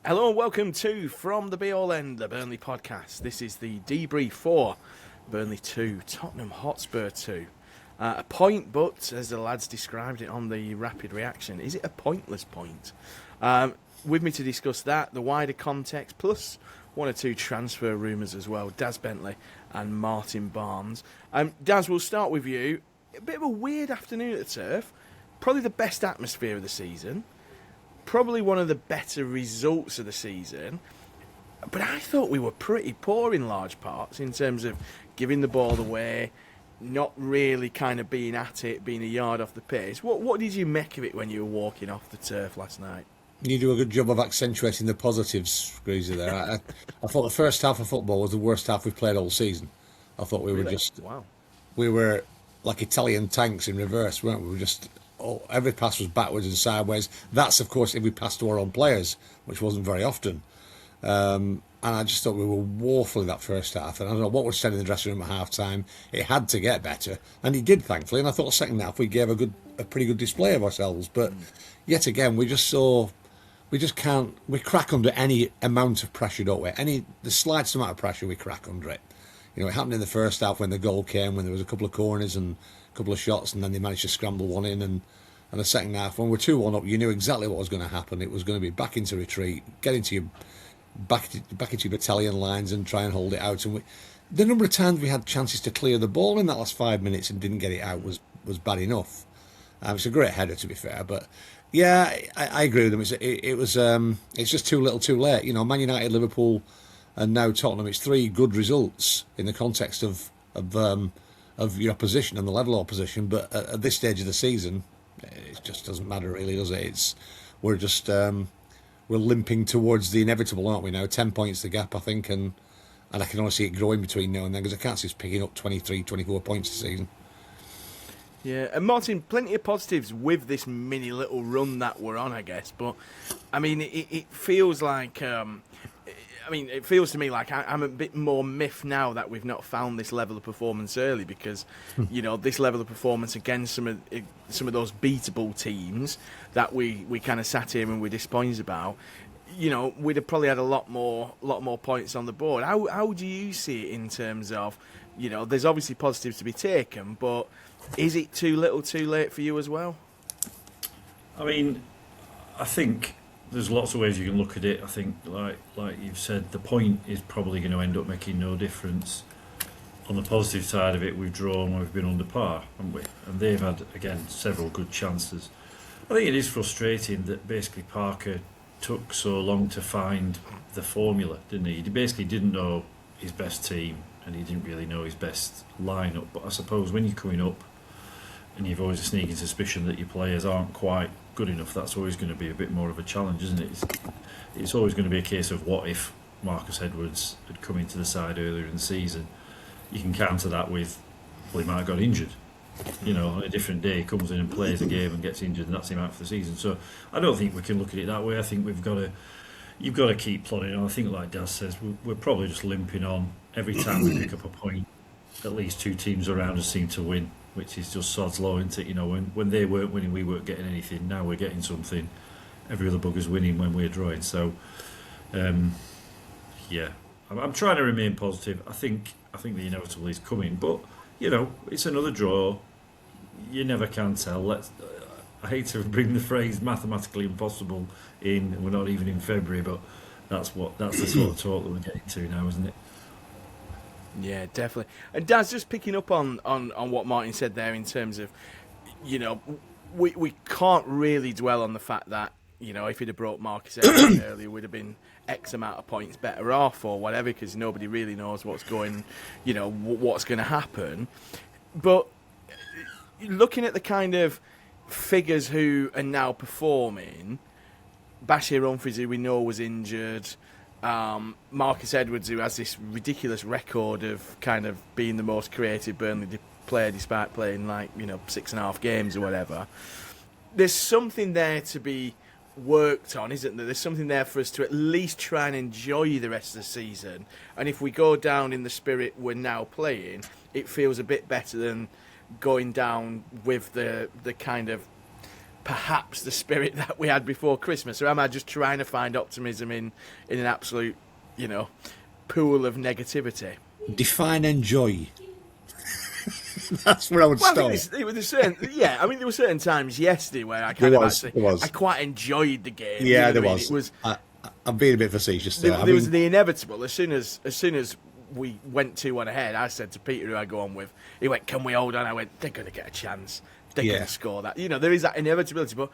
Hello and welcome to From the Be All End, the Burnley podcast. This is the debrief for Burnley 2, Tottenham Hotspur 2. A point, but as the lads described it on the rapid reaction, is it a pointless point? With me to discuss that, the wider context, plus one or two transfer rumours as well, Darren Bentley and Martin Barnes. Daz, we'll start with you. A bit of a weird afternoon at the Turf. Probably the best atmosphere of the season. Probably one of the better results of the season. But I thought we were pretty poor in large parts in terms of giving the ball away, not really kind of being at it, being a yard off the pace. What did you make of it when you were walking off the Turf last night? You do a good job of accentuating the positives, Greavsey, there. I thought the first half of football was the worst half we've played all season. I thought we were just... Wow. We were like Italian tanks in reverse, weren't we? We were just... every pass was backwards and sideways. That's, of course, if we passed to our own players, which wasn't very often. And I just thought we were woeful in that first half. And I don't know what was said in the dressing room at half-time. It had to get better. And it did, thankfully. And I thought the second half we gave a pretty good display of ourselves. But yet again, we just can't... We crack under any amount of pressure, don't we? The slightest amount of pressure, we crack under it. You know, it happened in the first half when the goal came, when there was a couple of corners and a couple of shots, and then they managed to scramble one in. And the second half, when we're 2-1 up, you knew exactly what was going to happen. It was going to be back into retreat, get into your back into your battalion lines and try and hold it out. And the number of times we had chances to clear the ball in that last 5 minutes and didn't get it out was bad enough. It's a great header, to be fair, but yeah, I agree with them. It's just too little, too late. You know, Man United, Liverpool, and now Tottenham. It's three good results in the context of your opposition and the level of opposition. But at this stage of the season, it just doesn't matter really, does it? We're limping towards the inevitable, aren't we now? 10 points the gap, I think, and I can only see it growing between now and then because I can't see us picking up 23, 24 points this season. Yeah, and Martin, plenty of positives with this mini little run that we're on, I guess. But, I mean, it feels like... it feels to me like I'm a bit more miffed now that we've not found this level of performance early because, you know, this level of performance against some of those beatable teams that we kind of sat here and we're disappointed about, you know, we'd have probably had a lot more points on the board. How do you see it in terms of, you know, there's obviously positives to be taken, but is it too little too late for you as well? I mean, I think... There's lots of ways you can look at it. I think, like you've said, the point is probably going to end up making no difference. On the positive side of it, we've drawn, we've been under par, haven't we? And they've had, again, several good chances. I think it is frustrating that basically Parker took so long to find the formula, didn't he? He basically didn't know his best team and he didn't really know his best lineup. But I suppose when you're coming up and you've always a sneaking suspicion that your players aren't quite good enough, that's always going to be a bit more of a challenge, isn't it? It's always going to be a case of what if Marcus Edwards had come into the side earlier in the season. You can counter that with, well, he might have got injured. You know, on a different day he comes in and plays a game and gets injured and that's him out for the season. So I don't think we can look at it that way. I think you've got to keep plodding on. I think, like Daz says, we're probably just limping on. Every time we pick up a point, at least two teams around us seem to win, which is just sod's law, isn't it? You know, when they weren't winning, we weren't getting anything. Now we're getting something. Every other bugger's winning when we're drawing. So, yeah, I'm trying to remain positive. I think the inevitable is coming, but you know, it's another draw. You never can tell. I hate to bring the phrase "mathematically impossible" in. We're not even in February, but that's the sort of talk that we're getting to now, isn't it? Yeah, definitely. And Daz, just picking up on what Martin said there in terms of, you know, we can't really dwell on the fact that, you know, if he'd have brought Marcus Edwards earlier, we'd have been X amount of points better off or whatever, because nobody really knows what's going to happen. But looking at the kind of figures who are now performing, Bashir Humphries, who we know was injured, Marcus Edwards, who has this ridiculous record of kind of being the most creative Burnley player despite playing 6.5 games or whatever. There's something there to be worked on, isn't there? There's something there for us to at least try and enjoy the rest of the season. And if we go down in the spirit we're now playing, it feels a bit better than going down with the kind of perhaps the spirit that we had before Christmas, or am I just trying to find optimism in an absolute, pool of negativity? Define enjoy. That's where I would start. There were certain times yesterday where I kind of actually, I quite enjoyed the game. Yeah, there was. I'm being a bit facetious there. There was the inevitable. As soon as we went 2-1 ahead, I said to Peter, who I go on with, he went, "Can we hold on?" I went, "They're going to get a chance. They're going to score that." There is that inevitability. But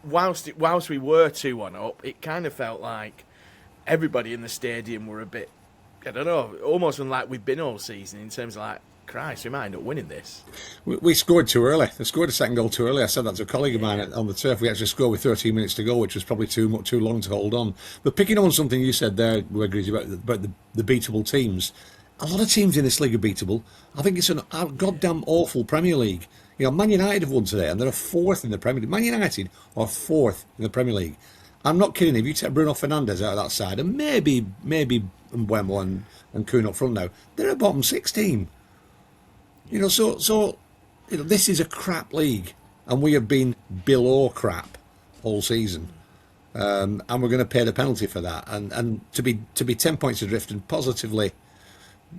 whilst we were 2-1 up, it kind of felt like everybody in the stadium were a bit, I don't know, almost unlike we've been all season in terms of like, Christ, we might end up winning this. We scored too early. They scored a second goal too early. I said that to a colleague of mine on the turf. We actually scored with 13 minutes to go, which was probably too long to hold on. But picking on something you said there, Greavsey, about the beatable teams, a lot of teams in this league are beatable. I think it's a goddamn awful Premier League. Man United have won today, and they're fourth in the Premier League. Man United are fourth in the Premier League. I'm not kidding. If you take Bruno Fernandes out of that side, and maybe Mbeumo and Kuhn up front now, they're a bottom 6 team. So this is a crap league, and we have been below crap all season, and we're going to pay the penalty for that. And to be 10 points adrift and positively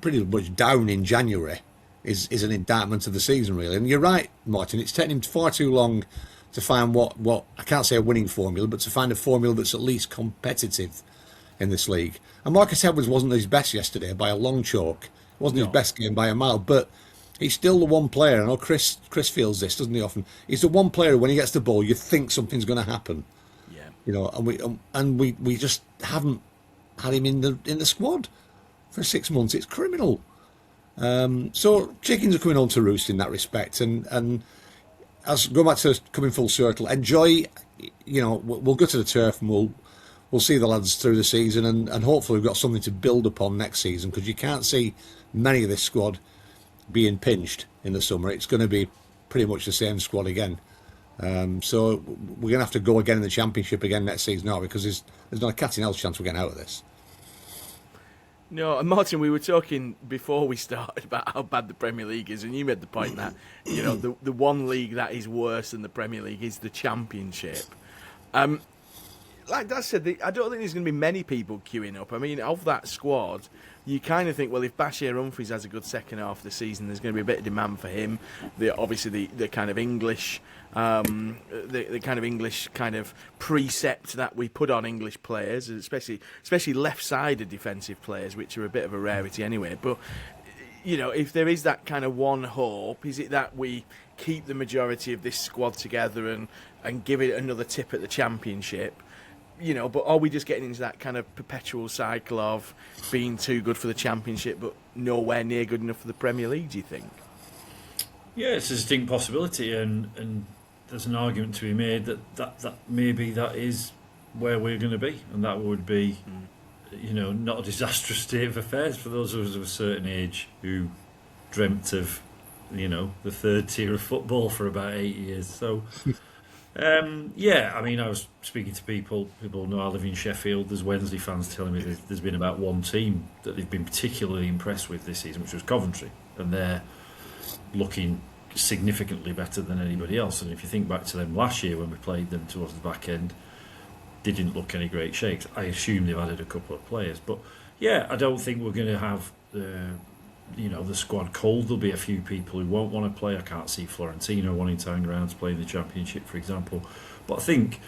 pretty much down in January is an indictment of the season, really. And you're right, Martin. It's taken him far too long to find what I can't say a winning formula, but to find a formula that's at least competitive in this league. And Marcus Edwards wasn't his best yesterday by a long chalk. It wasn't his best game by a mile, but he's still the one player. I know Chris feels this, doesn't he? Often he's the one player when he gets the ball, you think something's going to happen. Yeah. And we just haven't had him in the squad for 6 months. It's criminal. So chickens are coming home to roost in that respect. And as go back to coming full circle, enjoy. We'll go to the turf and we'll see the lads through the season, and hopefully we've got something to build upon next season, because you can't see many of this squad being pinched in the summer. It's going to be pretty much the same squad again. So we're going to have to go again in the Championship again next season now, because there's not a cat in hell's chance we're getting out of this. No, and Martin, we were talking before we started about how bad the Premier League is, and you made the point that the one league that is worse than the Premier League is the Championship. Like Dad said, I don't think there's going to be many people queuing up. I mean, of that squad, you kind of think, well, if Bashir Humphries has a good second half of the season, there's going to be a bit of demand for him. Obviously, the kind of English, the kind of English kind of precept that we put on English players, especially left-sided defensive players, which are a bit of a rarity anyway. But if there is that kind of one hope, is it that we keep the majority of this squad together and give it another tip at the Championship? But are we just getting into that kind of perpetual cycle of being too good for the Championship but nowhere near good enough for the Premier League, do you think? Yeah, it's a distinct possibility, and there's an argument to be made that maybe that is where we're going to be, and that would be, not a disastrous state of affairs for those of us of a certain age who dreamt of, the third tier of football for about 8 years. So... I mean, I was speaking to people know I live in Sheffield. There's Wednesday fans telling me there's been about one team that they've been particularly impressed with this season, which was Coventry, and they're looking significantly better than anybody else. And if you think back to them last year when we played them towards the back end, they didn't look any great shakes. I assume they've added a couple of players, but I don't think we're going to have the squad cold. There'll be a few people who won't want to play. I can't see Florentino wanting to hang around to play in the Championship, for example. But I think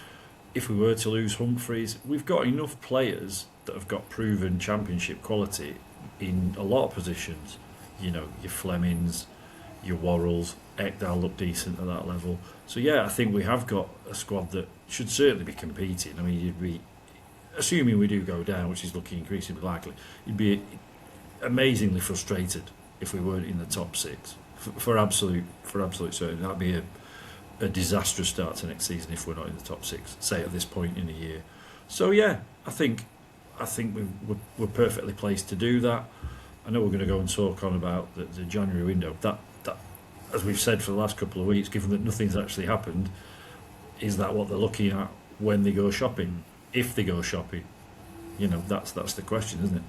if we were to lose Humphries, we've got enough players that have got proven Championship quality in a lot of positions. Your Flemings, your Worrells, Ekdal look decent at that level. So I think we have got a squad that should certainly be competing. I mean, you'd be, assuming we do go down, which is looking increasingly likely, you'd be amazingly frustrated if we weren't in the top 6 for absolute certain. That'd be a disastrous start to next season if we're not in the top 6, say at this point in the year. So I think we're perfectly placed to do that. I know we're going to go and talk on about the January window. That as we've said for the last couple of weeks, given that nothing's actually happened, is that what they're looking at when they go shopping? If they go shopping, that's the question, isn't it?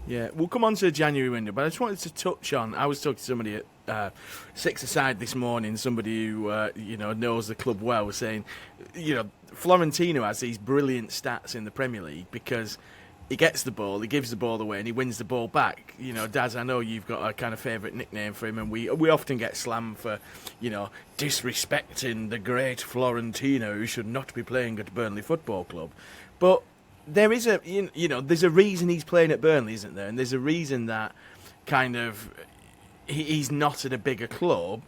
Yeah, we'll come on to the January window, but I just wanted to touch on. I was talking to somebody at Six Aside this morning, somebody who knows the club well, was saying, Florentino has these brilliant stats in the Premier League because he gets the ball, he gives the ball away, and he wins the ball back. Daz, I know you've got a kind of favourite nickname for him, and we often get slammed for, disrespecting the great Florentino, who should not be playing at Burnley Football Club, but. There is there's a reason he's playing at Burnley, isn't there? And there's a reason that kind of he's not at a bigger club.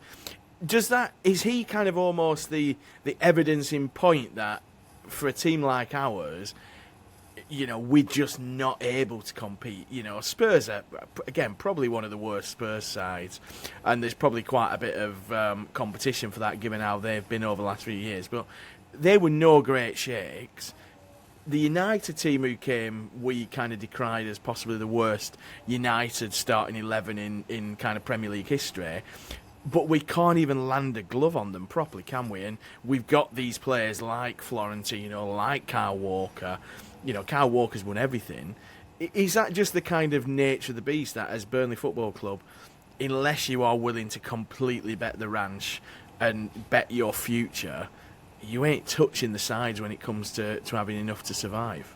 Is he kind of almost the evidencing point that for a team like ours, we're just not able to compete? Spurs are, again, probably one of the worst Spurs sides, and there's probably quite a bit of competition for that given how they've been over the last few years. But they were no great shakes. The United team who came, we kind of decried as possibly the worst United starting 11 in kind of Premier League history. But we can't even land a glove on them properly, can we? And we've got these players like Florentino, like Kyle Walker. Kyle Walker's won everything. Is that just the kind of nature of the beast that as Burnley Football Club, unless you are willing to completely bet the ranch and bet your future, you ain't touching the sides when it comes to having enough to survive?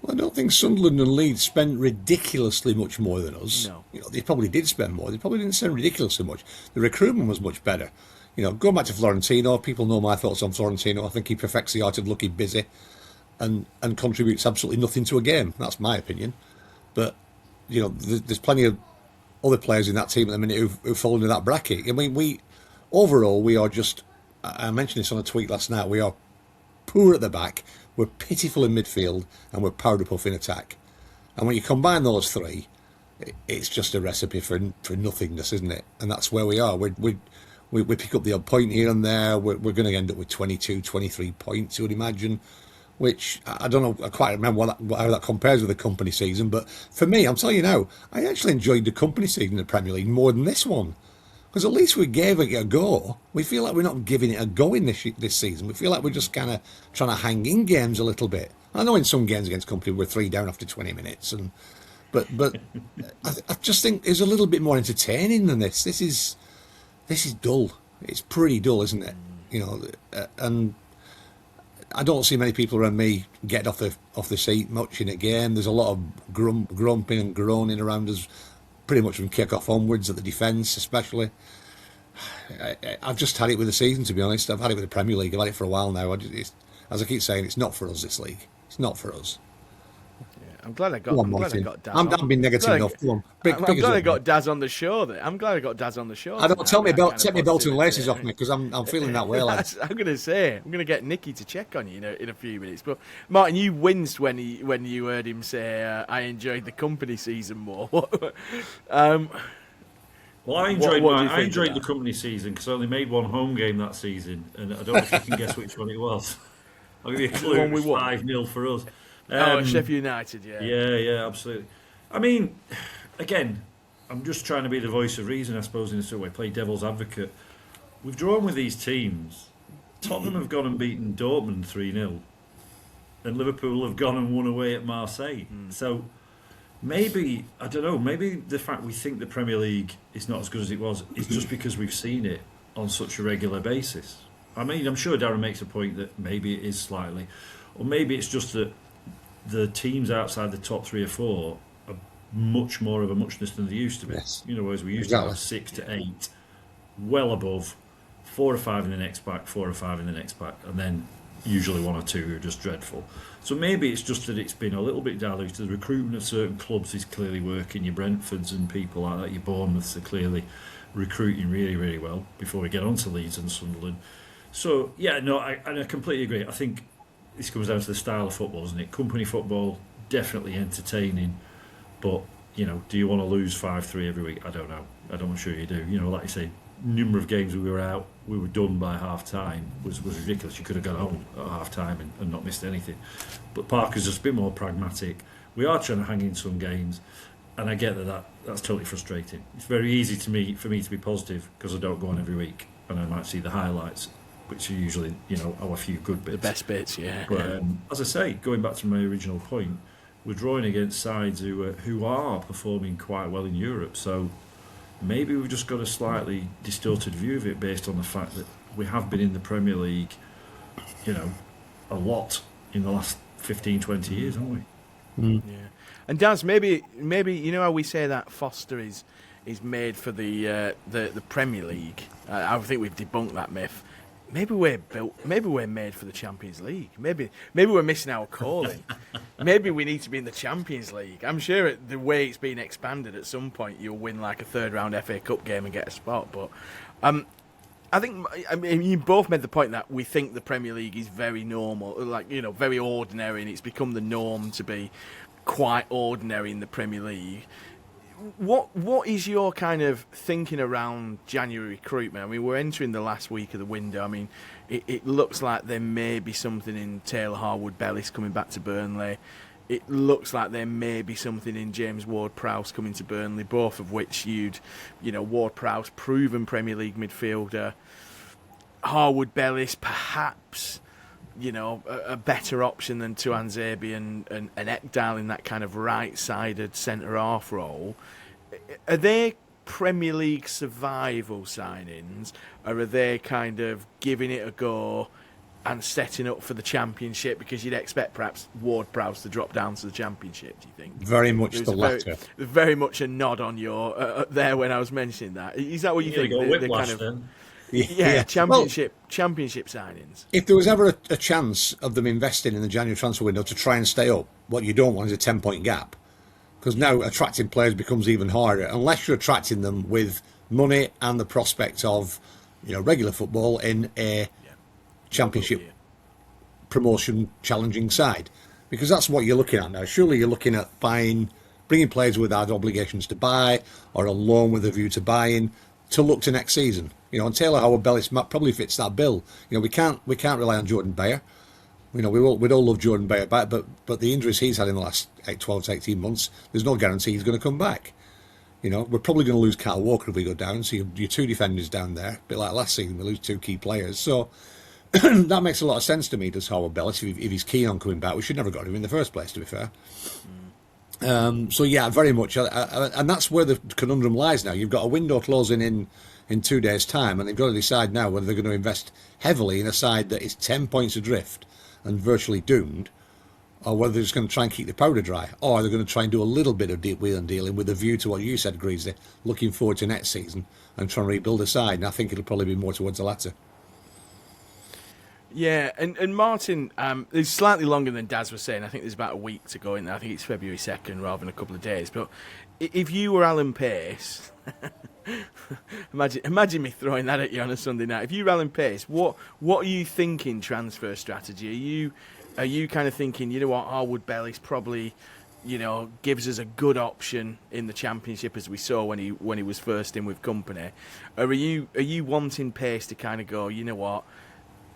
Well, I don't think Sunderland and Leeds spent ridiculously much more than us. No. They probably did spend more. They probably didn't spend ridiculously much. The recruitment was much better. Going back to Florentino, people know my thoughts on Florentino. I think he perfects the art of looking busy and contributes absolutely nothing to a game. That's my opinion. But, there's plenty of other players in that team at the minute who fall into that bracket. I mean, we are just... I mentioned this on a tweet last night. We are poor at the back, we're pitiful in midfield, and we're powder puff in attack. And when you combine those three, it's just a recipe for nothingness, isn't it? And that's where we are. We pick up the odd point here and there. We're going to end up with 22, 23 points, you would imagine, which I don't know, I quite remember how that compares with the company season. But for me, I'm telling you now, I actually enjoyed the company season in the Premier League more than this one. Because at least we gave it a go. We feel like we're not giving it a go in this season. We feel like we're just kind of trying to hang in games a little bit. I know in some games against company we're 3 down after 20 minutes, but I just think it's a little bit more entertaining than this. This is dull. It's pretty dull, isn't it? And I don't see many people around me getting off the seat much in a game. There's a lot of grumping and groaning around us. Pretty much from kick-off onwards, at the defence especially. I've just had it with the season, to be honest. I've had it with the Premier League. I've had it for a while now. As I keep saying, it's not for us, this league. It's not for us. I'm glad I got Daz. I'm being negative enough. Come on. I'm glad I got Daz on the show. I'm glad I got Daz on the show. I don't take me belt and laces off me because I'm feeling that way. Like. I'm going to get Nicky to check on you in a few minutes. But Martin, you winced when you heard him say, "I enjoyed the company season more." Well, I enjoyed the company season because I only made one home game that season, and I don't know if you can guess which one it was. I'll give you a clue. It was 5-0 for us. Sheffield United, yeah. Yeah, absolutely. I mean, again, I'm just trying to be the voice of reason, I suppose, in a certain way, play devil's advocate. We've drawn with these teams. Tottenham have gone and beaten Dortmund 3-0, and Liverpool have gone and won away at Marseille. So maybe, I don't know, maybe the fact we think the Premier League is not as good as it was is just because we've seen it on such a regular basis. I mean, I'm sure Darren makes a point that maybe it is slightly, or maybe it's just that the teams outside the top 3 or 4 are much more of a muchness than they used to be. Yes. Whereas we used to have 6 to 8, well above 4 or 5 in the next pack, 4 or 5 in the next pack, and then usually 1 or 2 who are just dreadful. So maybe it's just that it's been a little bit diluted. The recruitment of certain clubs is clearly working. Your Brentfords and people like that, your Bournemouths are clearly recruiting really, really well before we get on to Leeds and Sunderland. So, yeah, no, I completely agree. I think this comes down to the style of football, isn't it? Company football, definitely entertaining, but, do you want to lose 5-3 every week? I don't know. I'm sure you do. Like you say, number of games we were out, we were done by half-time was ridiculous. You could have gone home at half-time and not missed anything. But Parker's just a bit more pragmatic. We are trying to hang in some games, and I get that's totally frustrating. It's very easy for me to be positive because I don't go on every week, and I might see the highlights, which are usually, a few good bits. The best bits, yeah. But as I say, going back to my original point, we're drawing against sides who are performing quite well in Europe. So maybe we've just got a slightly distorted view of it based on the fact that we have been in the Premier League, a lot in the last 15, 20 years, haven't we? Yeah. And Daz, maybe you know how we say that Foster is made for the Premier League. I think we've debunked that myth. Maybe we're made for the Champions League. Maybe we're missing our calling. Maybe we need to be in the Champions League. I'm sure the way it's been expanded, at some point you'll win like a third round FA Cup game and get a spot. But I think you both made the point that we think the Premier League is very normal, very ordinary, and it's become the norm to be quite ordinary in the Premier League. What is your kind of thinking around January recruitment? I mean, we're entering the last week of the window. I mean, it looks like there may be something in Taylor Harwood-Bellis coming back to Burnley. It looks like there may be something in James Ward-Prowse coming to Burnley, both of which Ward-Prowse, proven Premier League midfielder. Harwood-Bellis, perhaps, a better option than Tuanzebe and Ekdal in that kind of right-sided centre-half role. Are they Premier League survival signings, or are they kind of giving it a go and setting up for the Championship, because you'd expect perhaps Ward-Prowse to drop down to the Championship, do you think? Very much the latter. Very much a nod on your there when I was mentioning that. Is that what you think? The kind of... then. Yeah, championship signings. If there was ever a chance of them investing in the January transfer window to try and stay up, what you don't want is a 10-point gap. Because now attracting players becomes even harder, unless you're attracting them with money and the prospect of regular football in a Championship promotion challenging side. Because that's what you're looking at now. Surely you're looking at bringing players without obligations to buy, or on loan with a view to buying, to look to next season. And Taylor Harwood-Bellis probably fits that bill. We can't rely on Jordan Bayer. We'd all love Jordan Bayer back, but the injuries he's had in the last 12 to 18 months, there's no guarantee he's going to come back. We're probably going to lose Kyle Walker if we go down. So your two defenders down there, a bit like last season, we lose two key players. So that makes a lot of sense to me, does Harwood-Bellis, if he's keen on coming back. We should never have got him in the first place, to be fair. So yeah, very much, and that's where the conundrum lies now. You've got a window closing in 2 days' time, and they've got to decide now whether they're going to invest heavily in a side that is 10 points adrift and virtually doomed, or whether they're just going to try and keep the powder dry, or they're going to try and do a little bit of wheel and dealing with a view to what you said, Greavsey, looking forward to next season and trying to rebuild a side. And I think it'll probably be more towards the latter. Yeah, and Martin, it's slightly longer than Daz was saying. I think there's about a week to go in there. I think it's February 2nd rather than a couple of days. But if you were Alan Pace, imagine me throwing that at you on a Sunday night. If you were Alan Pace, what are you thinking transfer strategy? Are you kind of thinking, Harwood-Bellis probably, gives us a good option in the Championship, as we saw when he was first in with Company? Or are you wanting Pace to kind of go,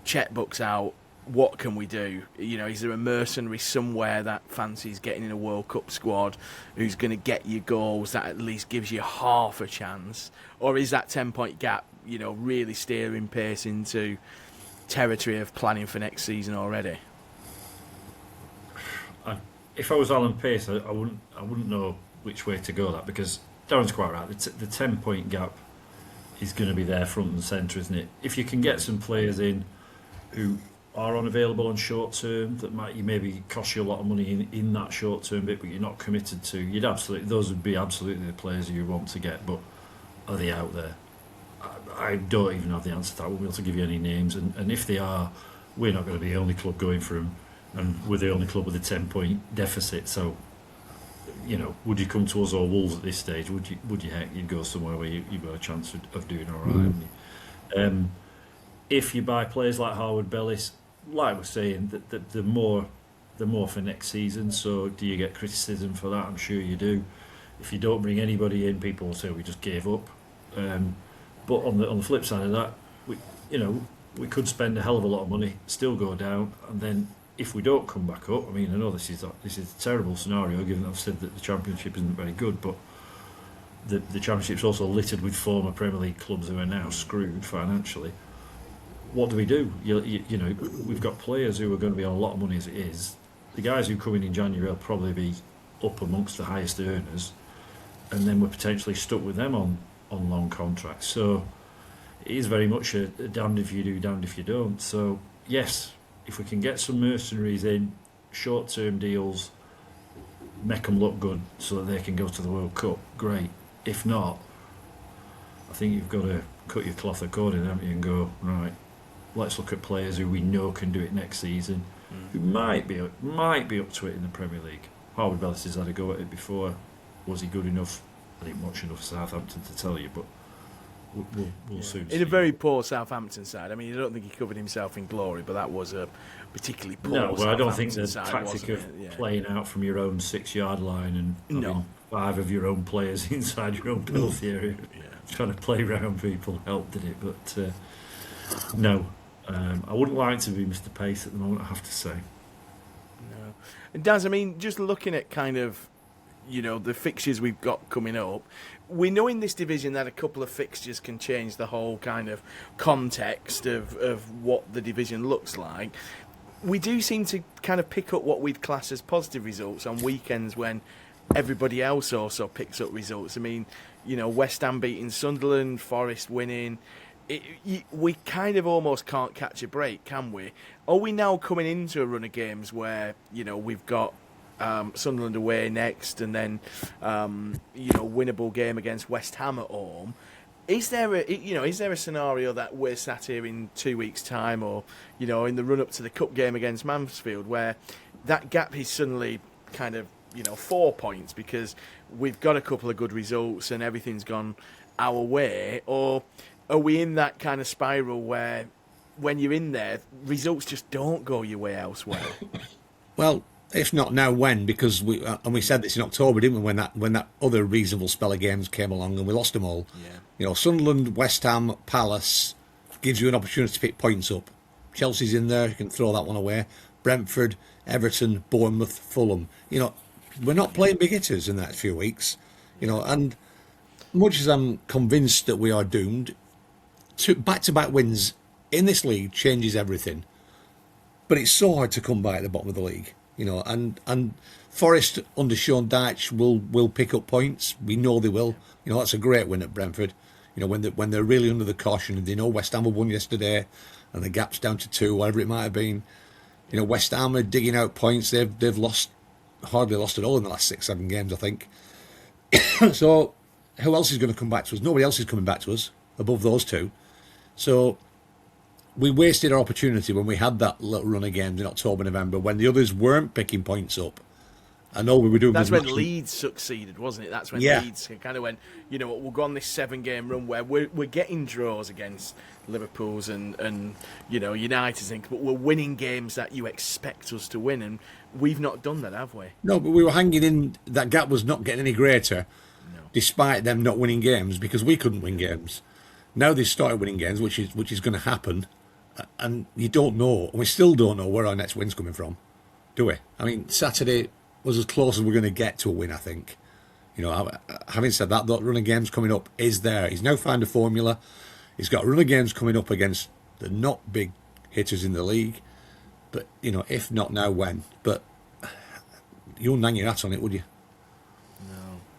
checkbooks out, what can we do? Is there a mercenary somewhere that fancies getting in a World Cup squad who's going to get you goals that at least gives you half a chance? Or is that 10-point gap, really steering Pace into territory of planning for next season already? If I was Alan Pace, I wouldn't know which way to go that, because Darren's quite right. The 10-point gap is going to be there front and centre, isn't it? If you can get some players in who are unavailable on short term, that might maybe cost you a lot of money in that short term bit, but you're not committed to, those would be absolutely the players you want to get. But are they out there? I don't even have the answer to that. I won't be able to give you any names, and if they are, we're not going to be the only club going for them, and we're the only club with a 10-point deficit. So, would you come to us or Wolves at this stage? Would you heck, you'd go somewhere where you've got a chance of doing all right. If you buy players like Harwood-Bellis, like we're saying, that the more for next season. So do you get criticism for that? I'm sure you do. If you don't bring anybody in, people will say we just gave up. But on the flip side of that, we could spend a hell of a lot of money, still go down, and then if we don't come back up, I know this is a terrible scenario, given that I've said that the Championship isn't very good, but the Championship's also littered with former Premier League clubs who are now screwed financially. What do we do? We've got players who are going to be on a lot of money as it is. The guys who come in January will probably be up amongst the highest earners, and then we're potentially stuck with them on long contracts. So it is very much a damned if you do, damned if you don't. So yes, if we can get some mercenaries in, short-term deals, make them look good so that they can go to the World Cup, great. If not, I think you've got to cut your cloth accordingly, haven't you, and go, right, let's look at players who we know can do it next season, who might be up to it in the Premier League. Harvey Bellis has had a go at it before. Was he good enough? I didn't watch enough Southampton to tell you, but we'll soon see. In a very poor Southampton side. I mean, I don't think he covered himself in glory, but that was a particularly poor No, well, I don't think the side, tactic of playing out from your own 6-yard line and having 5 of your own players inside your own penalty area, trying to play around people helped, did it? But no, I wouldn't like to be Mr. Pace at the moment, I have to say. No. And Daz, I mean, just looking at kind of, the fixtures we've got coming up, we know in this division that a couple of fixtures can change the whole kind of context of what the division looks like. We do seem to kind of pick up what we'd class as positive results on weekends when everybody else also picks up results. I mean, West Ham beating Sunderland, Forest winning. We kind of almost can't catch a break, can we? Are we now coming into a run of games where, we've got Sunderland away next, and then winnable game against West Ham at home? Is there a scenario that we're sat here in 2 weeks' time, or in the run up to the cup game against Mansfield, where that gap is suddenly kind of 4 points because we've got a couple of good results and everything's gone our way? Or are we in that kind of spiral where when you're in there, results just don't go your way elsewhere? Well, if not now, when? Because we said this in October, didn't we? When that other reasonable spell of games came along and we lost them all. Yeah. Sunderland, West Ham, Palace gives you an opportunity to pick points up. Chelsea's in there; you can throw that one away. Brentford, Everton, Bournemouth, Fulham. We're not playing big hitters in that few weeks. And much as I'm convinced that we are doomed, back-to-back wins in this league changes everything. But it's so hard to come by at the bottom of the league. And Forest under Sean Dyche will pick up points. We know they will. That's a great win at Brentford. When they're really under the caution, and they know West Ham won yesterday, and the gap's down to 2, whatever it might have been. West Ham are digging out points. They've hardly lost at all in the last 6-7 games, I think. So who else is going to come back to us? Nobody else is coming back to us above those two. So we wasted our opportunity when we had that little run of games in October, November, when the others weren't picking points up. And all we were doing. That's when Leeds succeeded, wasn't it? That's when Leeds kind of went, we'll go on this 7-game run where we're getting draws against Liverpool's and United's, but we're winning games that you expect us to win, and we've not done that, have we? No, but we were hanging in. That gap was not getting any greater, despite them not winning games, because we couldn't win games. Now they've started winning games, which is going to happen, and you don't know, and we still don't know where our next win's coming from, do we? I mean, Saturday was as close as we're going to get to a win, I think. Having said that, that run of games coming up is there. He's now found a formula. He's got a run of games coming up against the not big hitters in the league. But, if not now, when? But you wouldn't hang your hat on it, would you?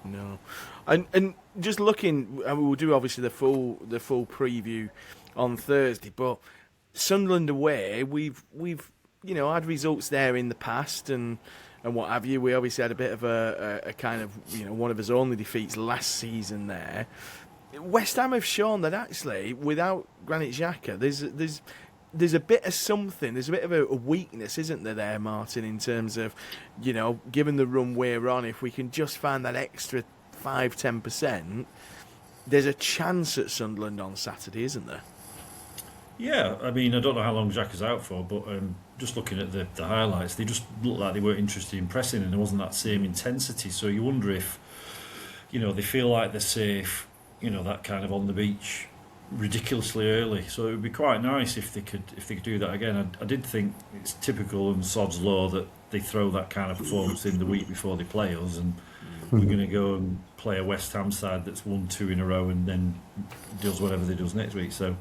No. And just looking, we'll do obviously the full preview on Thursday, but Sunderland away, we've had results there in the past and what have you. We obviously had a bit of a kind of one of his only defeats last season there. West Ham have shown that actually without Granit Xhaka, there's a bit of something. There's a bit of a weakness, isn't there, Martin, in terms of given the run we're on, if we can just find that extra 5-10%, there's a chance at Sunderland on Saturday, isn't there? Yeah, I mean, I don't know how long Jack is out for, but just looking at the highlights, they just looked like they weren't interested in pressing, and there wasn't that same intensity. So you wonder if, they feel like they're safe, that kind of on the beach, ridiculously early. So it would be quite nice if they could do that again. I did think it's typical and sod's law that they throw that kind of performance in the week before they play us, and we're going to go and play a West Ham side that's won 2 in a row and then does whatever they does next week. So.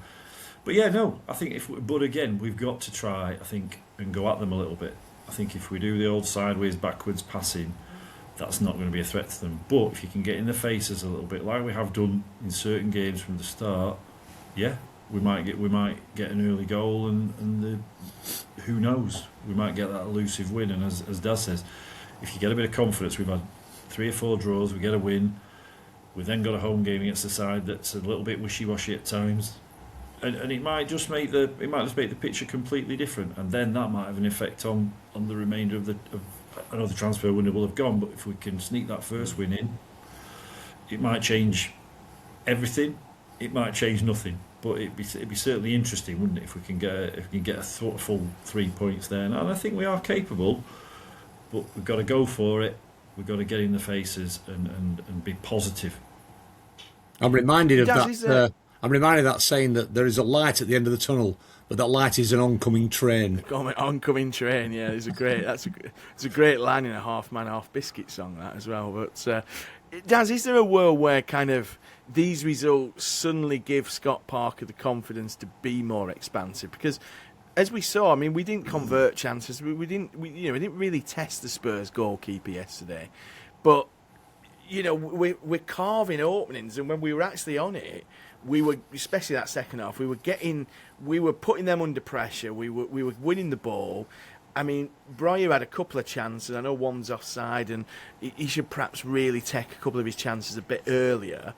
But yeah, no, I think but again, we've got to try, I think, and go at them a little bit. I think if we do the old sideways, backwards passing, that's not going to be a threat to them. But if you can get in the faces a little bit, like we have done in certain games from the start, yeah, we might get an early goal, and who knows, we might get that elusive win. And as Daz says, if you get a bit of confidence, we've had 3 or 4 draws, we get a win, we then got a home game against a side that's a little bit wishy-washy at times, and it might just make the picture completely different, and then that might have an effect on the remainder of I know the transfer window will have gone, but if we can sneak that first win in, it might change everything. It might change nothing, but it'd be certainly interesting, wouldn't it, if we can get a full 3 points there. And I think we are capable, but we've got to go for it. We've got to get in the faces and be positive. I'm reminded of that. I'm reminded of that saying that there is a light at the end of the tunnel, but that light is an oncoming train. Oncoming train, yeah. It's a great line in a Half Man Half Biscuit song, that as well. But Daz, is there a world where kind of these results suddenly give Scott Parker the confidence to be more expansive? Because as we saw, I mean, we didn't convert chances. We didn't really test the Spurs goalkeeper yesterday, but we're carving openings, and when we were actually on it, we were, especially that second half, we were putting them under pressure. We were winning the ball. I mean, Breuer had a couple of chances. I know one's offside, and he should perhaps really take a couple of his chances a bit earlier.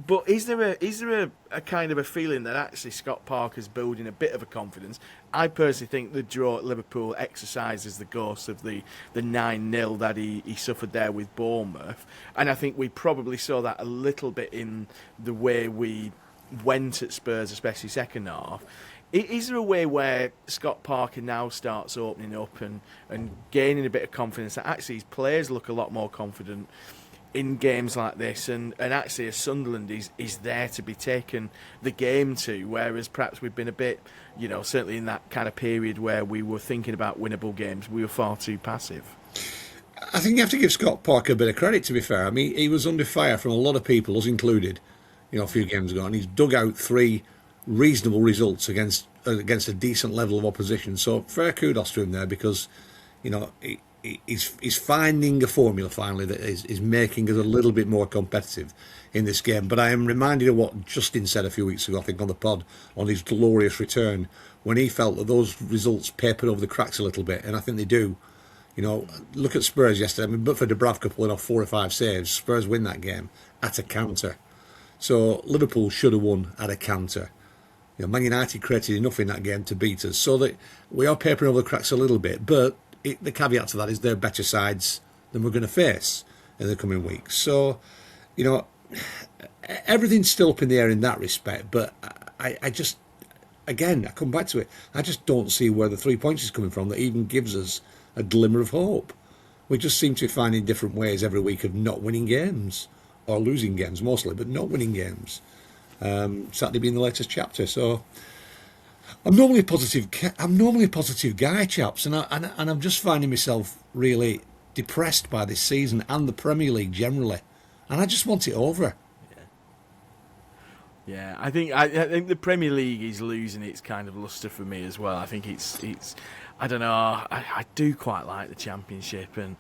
But is there a kind of a feeling that actually Scott Parker's building a bit of a confidence? I personally think the draw at Liverpool exercises the ghost of the 9-0 that he suffered there with Bournemouth. And I think we probably saw that a little bit in the way we went at Spurs, especially second half. Is there a way where Scott Parker now starts opening up and gaining a bit of confidence, that actually his players look a lot more confident in games like this, and actually as Sunderland is there to be taken the game to, whereas perhaps we've been a bit, certainly in that kind of period where we were thinking about winnable games, we were far too passive? I think you have to give Scott Parker a bit of credit, to be fair. I mean, he was under fire from a lot of people, us included, a few games ago, and he's dug out 3 reasonable results against a decent level of opposition. So fair kudos to him there, because, he's finding a formula finally that is making us a little bit more competitive in this game. But I am reminded of what Justin said a few weeks ago, I think, on the pod, on his glorious return, when he felt that those results papered over the cracks a little bit, and I think they do. Look at Spurs yesterday. I mean, but for Dubravka pulling off 4 or 5 saves, Spurs win that game at a counter. So Liverpool should have won at a counter. Man United created enough in that game to beat us, so that we are papering over the cracks a little bit, but the caveat to that is they're better sides than we're going to face in the coming weeks. So, everything's still up in the air in that respect. But I just, again, I come back to it. I just don't see where the 3 points is coming from that even gives us a glimmer of hope. We just seem to be finding different ways every week of not winning games, or losing games mostly, but not winning games. Saturday being the latest chapter. So I'm normally a positive guy, chaps, and I'm just finding myself really depressed by this season and the Premier League generally, and I just want it over. Yeah, I think the Premier League is losing its kind of lustre for me as well. I think it's I don't know. I do quite like the Championship, and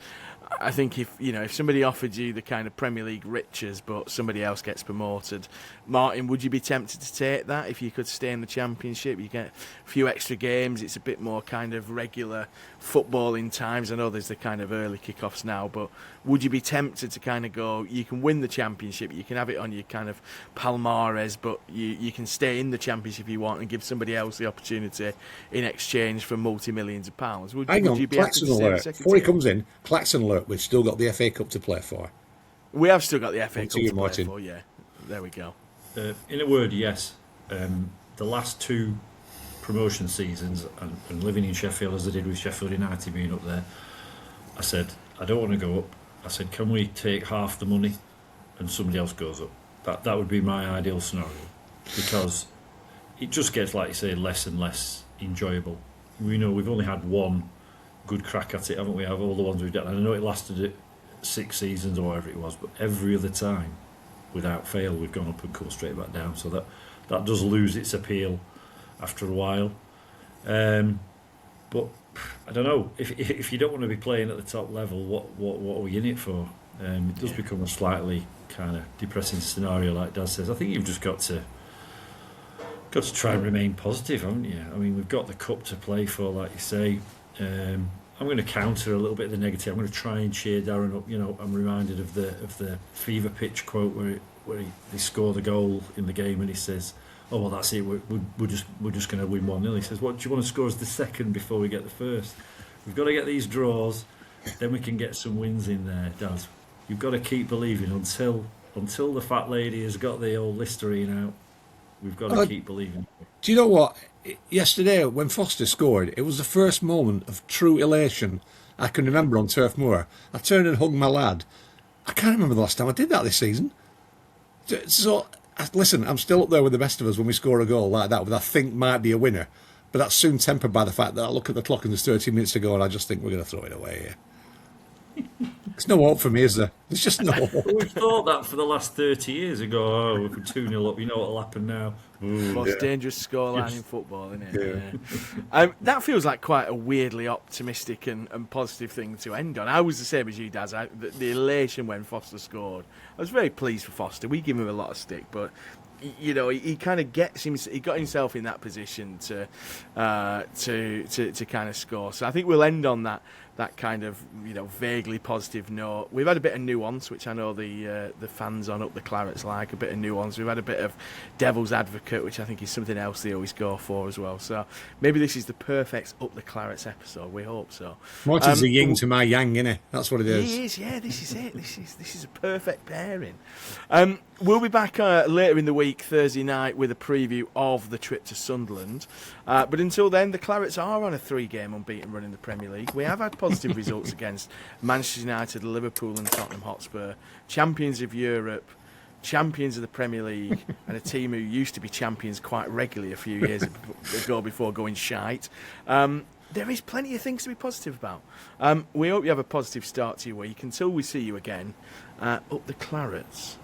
I think if somebody offered you the kind of Premier League riches, but somebody else gets promoted, Martin, would you be tempted to take that if you could stay in the Championship? You get a few extra games. It's a bit more kind of regular footballing times. I know there's the kind of early kickoffs now, but would you be tempted to kind of go, you can win the Championship, you can have it on your kind of palmares, but you can stay in the Championship if you want and give somebody else the opportunity in exchange for multi-millions of pounds? Would you be happy to stay in the second before he tier? comes in, Klaxon alert, we've still got the FA Cup to play for. We have still got the FA Cup to play Martin. for, yeah. There we go. In a word, yes. The last 2 promotion seasons, and living in Sheffield as I did with Sheffield United being up there, I said, I don't want to go up. I said, can we take half the money and somebody else goes up? That would be my ideal scenario, because it just gets, like you say, less and less enjoyable. We know we've only had one good crack at it, haven't we? Of all the ones we've done, and I know it lasted 6 seasons or whatever it was, but every other time, without fail, we've gone up and come straight back down. So that does lose its appeal after a while. But I don't know, if you don't want to be playing at the top level, what are we in it for? It does become a slightly kind of depressing scenario, like Dad says. I think you've just got to try and remain positive, haven't you? I mean, we've got the cup to play for, like you say. I'm going to counter a little bit of the negative. I'm going to try and cheer Darren up. You know, I'm reminded of the fever pitch quote where he scored the goal in the game and he says, "Oh well, that's it. We're just going to win 1-0." He says, "What do you want to score as the second before we get the first? We've got to get these draws, then we can get some wins in there, Daz. You've got to keep believing until the fat lady has got the old Listerine out. We've got to keep believing." Do you know what? Yesterday, when Foster scored, it was the first moment of true elation I can remember on Turf Moor. I turned and hugged my lad. I can't remember the last time I did that this season. So, listen, I'm still up there with the best of us when we score a goal like that, what I think might be a winner. But that's soon tempered by the fact that I look at the clock and there's 30 minutes to go and I just think we're going to throw it away here. There's no hope for me, is there? There's just no hope. We've thought that for the last 30 years ago. Oh, if we're 2-0 up, you know what'll happen now. Most dangerous scoreline in football, isn't it? Yeah. That feels like quite a weirdly optimistic and positive thing to end on. I was the same as you, Daz. The elation when Foster scored. I was very pleased for Foster. We give him a lot of stick, but you know, he kind of he got himself in that position to kind of score. So I think we'll end on that kind of, you know, vaguely positive note. We've had a bit of nuance, which I know the fans on Up the Clarets like, a bit of nuance. We've had a bit of devil's advocate, which I think is something else they always go for as well. So maybe this is the perfect Up the Clarets episode. We hope so. Martin's the yin to my yang, innit? That's what it is. He is, yeah. This is it. This is a perfect pairing. We'll be back later in the week, Thursday night, with a preview of the trip to Sunderland. But until then, the Clarets are on a 3-game unbeaten run in the Premier League. We have had positive results against Manchester United, Liverpool and Tottenham Hotspur, champions of Europe, champions of the Premier League, and a team who used to be champions quite regularly a few years ago before going shite. There is plenty of things to be positive about. We hope you have a positive start to your week. Until we see you again, up the Clarets.